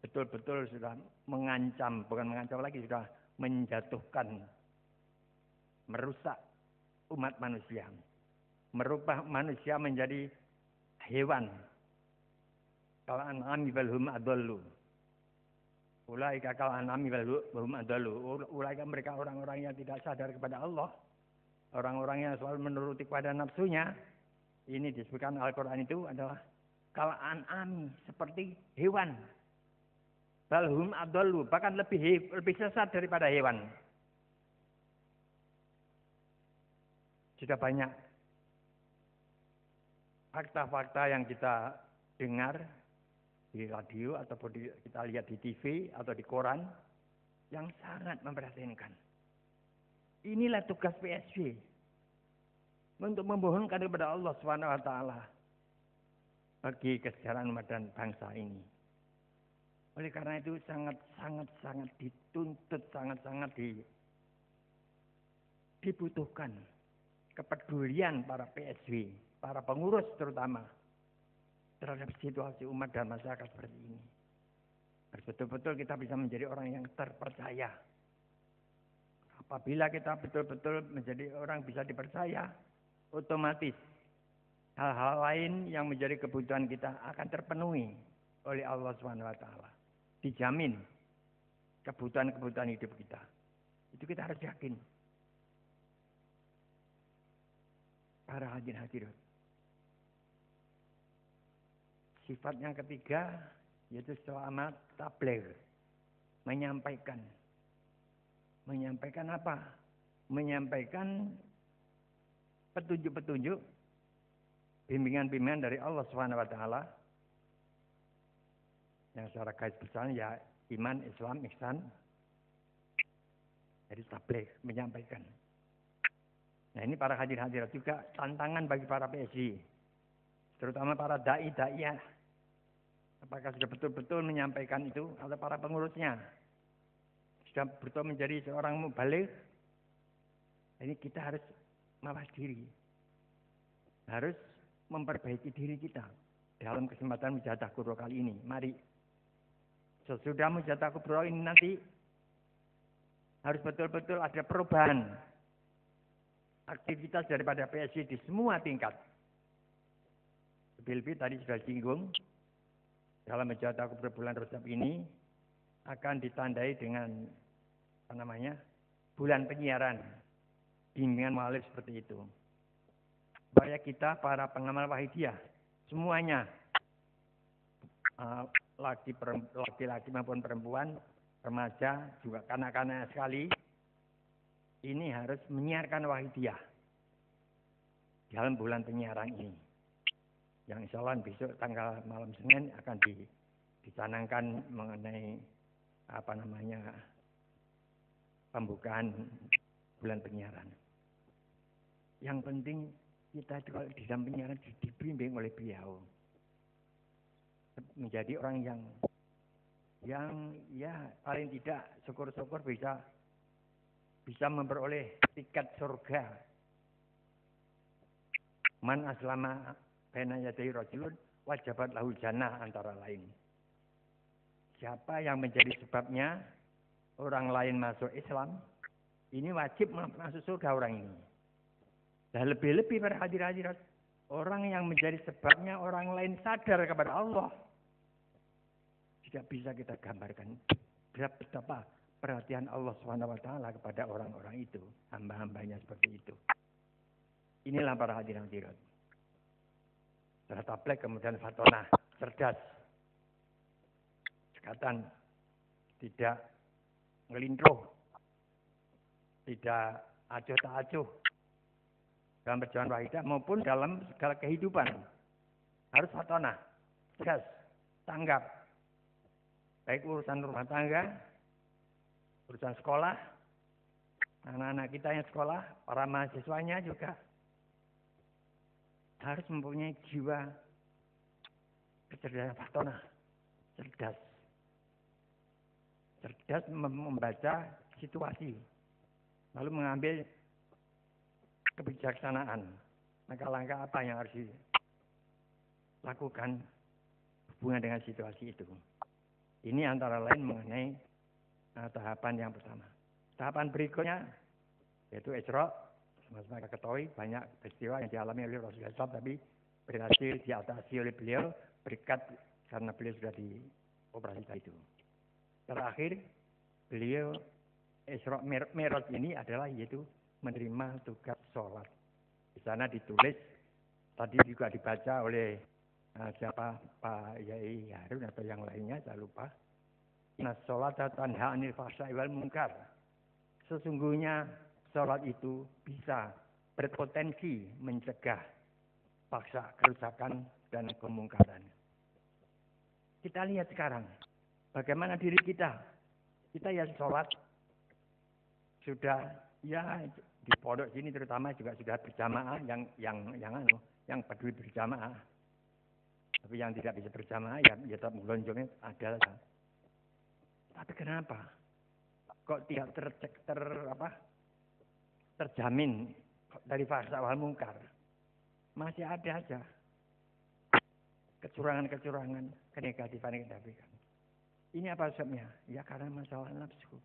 betul-betul sudah mengancam, bukan mengancam lagi, sudah menjatuhkan, merusak umat manusia. Merubah manusia menjadi hewan. Kal an'ami bal hum adallu. Ulaika kal an'ami bal hum adallu. Ulaika mereka orang-orang yang tidak sadar kepada Allah. Orang-orang yang selalu menuruti kepada nafsunya. Ini disebutkan Al-Quran itu adalah kal an'ami, seperti hewan. Bal hum adallu, bahkan lebih sesat daripada hewan. Sudah banyak fakta-fakta yang kita dengar di radio ataupun kita lihat di TV atau di koran yang sangat memprihatinkan. Inilah tugas PSB untuk membohongkan kepada Allah SWT bagi kesejahteraan umat dan bangsa ini. Oleh karena itu sangat dituntut, sangat dibutuhkan kepedulian para PSB, para pengurus terutama terhadap situasi umat dan masyarakat seperti ini. Betul-betul kita bisa menjadi orang yang terpercaya. Apabila kita betul-betul menjadi orang bisa dipercaya, otomatis hal-hal lain yang menjadi kebutuhan kita akan terpenuhi oleh Allah SWT. Dijamin kebutuhan-kebutuhan hidup kita. Itu kita harus yakin. Para hadirin. Sifat yang ketiga yaitu selamat tabligh. Menyampaikan. Menyampaikan apa? Menyampaikan petunjuk-petunjuk, bimbingan-bimbingan dari Allah SWT. Yang secara garis besar ya iman, Islam, ihsan. Jadi tabligh, menyampaikan. Nah ini para hadirat juga tantangan bagi para PSI. Terutama para da'i-da'iyah. Apakah sudah betul-betul menyampaikan itu atau para pengurusnya sudah betul menjadi seorang mubaligh? Ini kita harus mawas diri. Harus memperbaiki diri kita dalam kesempatan Mujahadah Kubro kali ini. Mari sesudah Mujahadah Kubro ini nanti harus betul-betul ada perubahan aktivitas daripada PSI di semua tingkat. Lebih-lebih tadi sudah disinggung, dalam Mujahadah Kubro bulan Rajab ini akan ditandai dengan bulan penyiaran, bimbingan mu'alif seperti itu. Supaya kita para pengamal Wahidiyah semuanya laki-laki maupun perempuan, remaja juga kanak-kanak sekali ini harus menyiarkan Wahidiyah dalam bulan penyiaran ini. Yang insya Allah besok tanggal malam Senin akan dicanangkan mengenai pembukaan bulan penyiaran. Yang penting kita kalau di dalam penyiaran dibimbing oleh beliau menjadi orang yang ya paling tidak syukur-syukur bisa memperoleh tiket surga. Man aslama baina yadai rajulun wajabat lahu jannah antara lain. Siapa yang menjadi sebabnya orang lain masuk Islam, ini wajib masuk surga orang ini. Dan lebih-lebih para hadirat, orang yang menjadi sebabnya orang lain sadar kepada Allah. Tidak bisa kita gambarkan betapa perhatian Allah SWT kepada orang-orang itu, hamba-hambanya seperti itu. Inilah para hadirat. Setelah tabligh kemudian fatonah, cerdas. Sekatan, tidak ngelintruh, tidak acuh tak acuh dalam perjalanan wahidah maupun dalam segala kehidupan. Harus fatonah, cerdas, tanggap. Baik urusan rumah tangga, urusan sekolah, anak-anak kita yang sekolah, para mahasiswanya juga harus mempunyai jiwa kecerdasan fatona, cerdas membaca situasi, lalu mengambil kebijaksanaan, langkah-langkah apa yang harus dilakukan hubungan dengan situasi itu. Ini antara lain mengenai tahapan yang pertama. Tahapan berikutnya yaitu Isra. Sama-sama kita ketahui banyak peristiwa yang dialami oleh Rasulullah SAW, tapi berhasil diatasi oleh beliau berkat karena beliau sudah dioperasi itu. Terakhir beliau Isra Mi'raj ini adalah yaitu menerima tugas sholat. Di sana ditulis, tadi juga dibaca oleh siapa Pak Yai Harun atau yang lainnya, saya lupa. Inna sholata tanha 'anil fahsya'i wal munkar. Sesungguhnya sholat itu bisa berpotensi mencegah paksa kerusakan dan kemungkaran. Kita lihat sekarang bagaimana diri kita. Kita ya sholat sudah ya di pondok sini terutama juga sudah berjamaah yang peduli berjamaah. Tapi yang tidak bisa berjamaah ya tetap melonjongnya ada. Tapi kenapa? Kok tidak terjamin dari fahsya wal munkar? Masih ada aja kecurangan-kecurangan, kenegatifan-kenegatifan. Ini apa sebabnya? Ya karena masalah nafsu.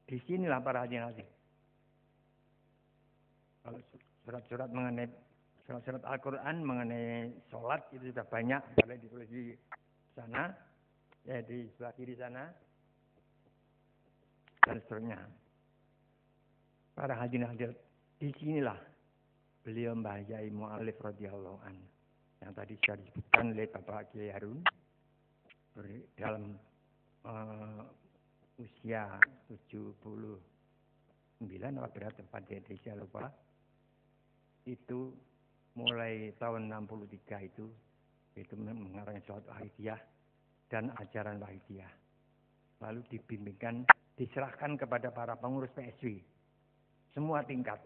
Di sinilah para hadirin. Kalau surat-surat mengenai surat Al-Quran mengenai sholat itu sudah banyak, kalau ditulis di sana, ya di sebelah kiri sana, dan seterusnya. Para hadirin, di sinilah beliau Mbah Yai Mu'alif radhiyallahu anhu yang tadi sudah disebutkan oleh Bapak Kiai Harun dalam usia 79 atau berat tempat di saya lupa, itu mulai tahun 63 itu mengarang sholat wahidiyah dan ajaran wahidiyah. Lalu dibimbingkan, diserahkan kepada para pengurus PSW semua tingkat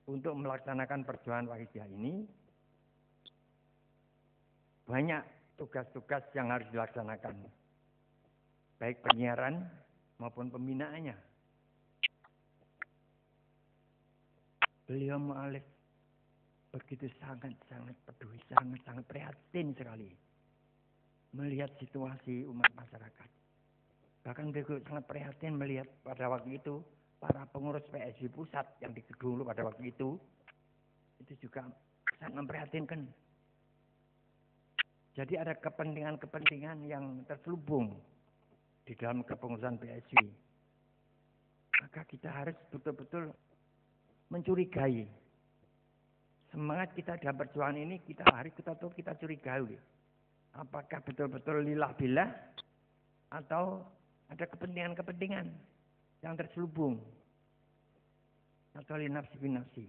untuk melaksanakan perjuangan wahidiyah ini. Banyak tugas-tugas yang harus dilaksanakan, baik penyiaran maupun pembinaannya. Beliau Mu'alif begitu sangat-sangat peduli, sangat-sangat prihatin sekali melihat situasi umat masyarakat. Bahkan beliau sangat prihatin melihat pada waktu itu para pengurus PSW pusat yang di Kedung pada waktu itu juga sangat memprihatinkan. Jadi ada kepentingan-kepentingan yang terselubung di dalam kepengurusan PSW. Maka kita harus betul-betul mencurigai. Semangat kita dalam perjuangan ini kita curigai. Apakah betul-betul lillah billah atau ada kepentingan-kepentingan yang terselubung atau linafsi binafsi.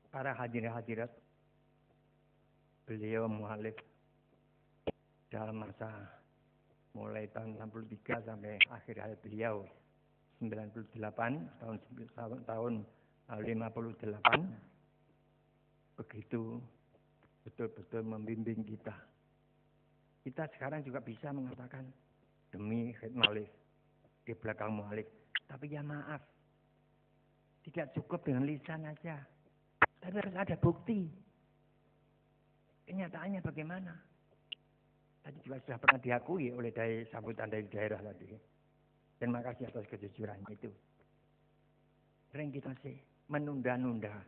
Para hadirat beliau Mu'alif dalam masa mulai tahun 63 sampai akhir hayat beliau 98 tahun 58 begitu betul-betul membimbing kita. Kita sekarang juga bisa mengatakan demi khidmat Mu'alif di belakang Mu'alif, tapi ya maaf, tidak cukup dengan lisan saja. Tapi harus ada bukti. Kenyataannya bagaimana? Tadi juga sudah pernah diakui oleh sambutan dari daerah tadi. Terima kasih atas kejujurannya itu. Sering kita masih menunda-nunda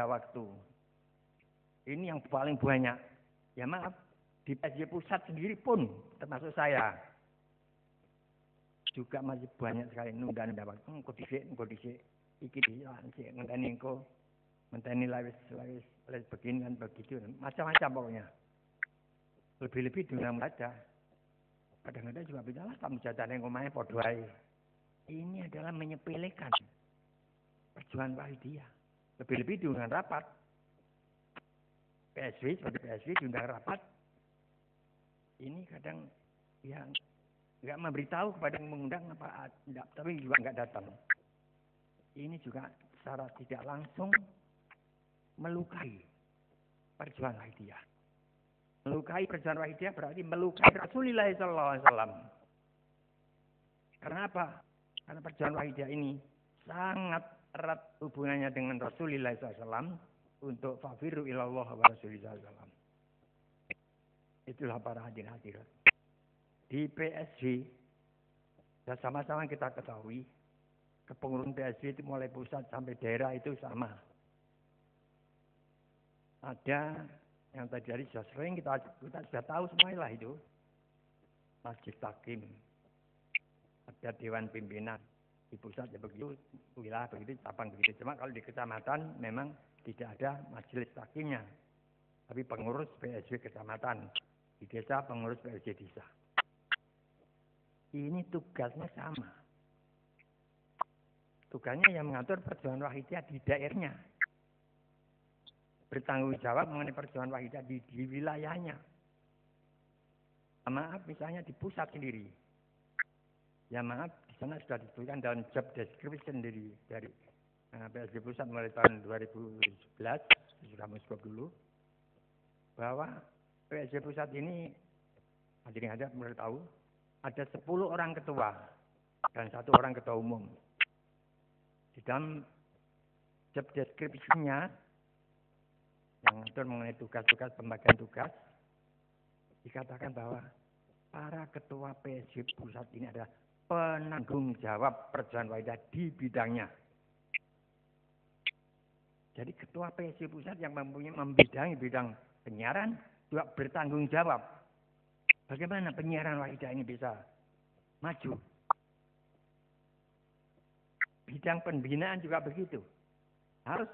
waktu. Ini yang paling banyak. Ya maaf, di PSJ pusat sendiri pun, termasuk saya, juga masih banyak sekali nunda-nunda waktu. Engkau disik. Iki dilansir, ngenteni lawis begini kan begitu, macam-macam pokoknya. Lebih-lebih dengan membaca. Kadang-kadang juga bilang tamu jatah yang ngomongnya podoai. Ini adalah menyepelekan perjuangan wahidiyah. Lebih-lebih dengan rapat. PSW, seperti PSW diundang rapat, ini kadang yang nggak memberitahu kepada yang mengundang apa, tapi juga nggak datang. Ini juga secara tidak langsung melukai perjuangan Wahidiyah. Melukai perjuangan Wahidiyah berarti melukai Rasulullah SAW. Karena apa? Karena perjuangan Wahidiyah ini sangat erat hubungannya dengan Rasulullah SAW untuk fafiru ilallah wa Rasulullah SAW. Itulah para hadirin. Di PSG, dan sama-sama kita ketahui, kepengurusan PSG itu mulai pusat sampai daerah itu sama. Ada yang tadi sudah sering kita sudah tahu semuanya itu. Masjid Takim, ada Dewan Pimpinan. Di pusat ya begitu, wilayah begitu, cabang begitu. Cuma kalau di kecamatan memang tidak ada majelis takimnya. Tapi pengurus PSW kecamatan. Di desa pengurus PSW desa. Ini tugasnya sama. Tugasnya yang mengatur perjuangan Wahidiyah di daerahnya. Bertanggung jawab mengenai perjuangan Wahidiyah di wilayahnya. Maaf misalnya di pusat sendiri. Ya maaf di sana sudah disebutkan dalam job description dari PSW Pusat mulai tahun 2011, sudah masuk dulu, bahwa PSW Pusat ini, hadirin hadirat mulai tahu, ada 10 orang ketua dan 1 orang ketua umum. Di dalam job description-nya yang mengatur mengenai tugas-tugas, pembagian tugas, dikatakan bahwa para ketua PSW Pusat ini adalah penanggung jawab perjuangan Wahidiyah di bidangnya. Jadi ketua PSW Pusat yang mempunyai membidangi bidang penyiaran juga bertanggung jawab. Bagaimana penyiaran Wahidiyah ini bisa maju? Bidang pembinaan juga begitu. Harus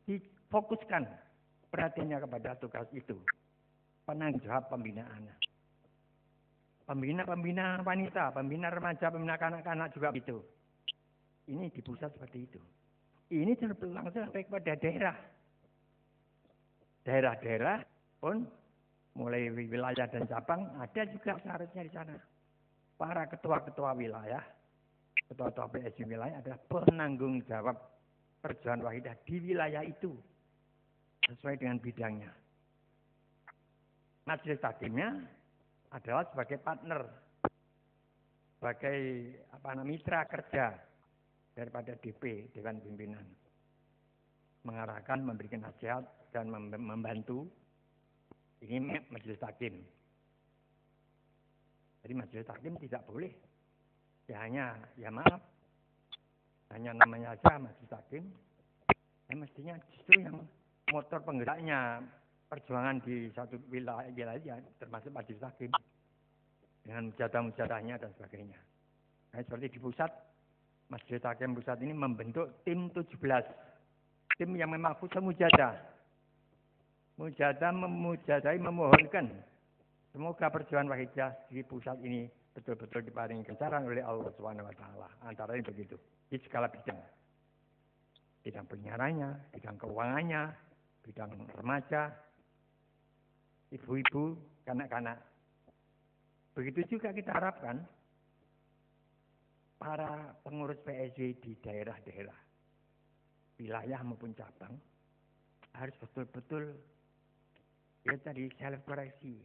difokuskan perhatiannya kepada tugas itu. Penanggung jawab pembinaan. Pembina wanita, pembina remaja, pembina kanak-kanak juga begitu. Ini di pusat seperti itu. Ini langsung sampai kepada daerah. Daerah-daerah pun mulai wilayah dan cabang ada juga seharusnya di sana. Para ketua-ketua wilayah, ketua-ketua PSW wilayah adalah penanggung jawab perjuangan Wahidiyah di wilayah itu sesuai dengan bidangnya. Majelis takimnya adalah sebagai partner, sebagai mitra kerja daripada DP, Dewan Pimpinan. Mengarahkan, memberikan nasihat, dan membantu. Ini majelis takim. Jadi majelis takim tidak boleh. Ya hanya namanya saja majelis takim. Mestinya justru yang motor penggeraknya perjuangan di satu wilayah termasuk majelis takim. Dengan mujadah-mujadahnya dan sebagainya. Nah, seperti di pusat, Majelis Takim Pusat ini membentuk tim 17. Tim yang memang khusus mujadah. Memujadahi, memohonkan. Semoga perjuangan Wahidiyah di pusat ini betul-betul diparingi kelancaran oleh Allah SWT. Antara ini begitu. Di segala bidang. Bidang penyiarannya, bidang keuangannya, bidang remaja, ibu-ibu, kanak-kanak. Begitu juga kita harapkan para pengurus PSW di daerah-daerah, wilayah maupun cabang, harus betul-betul ya tadi self koreksi.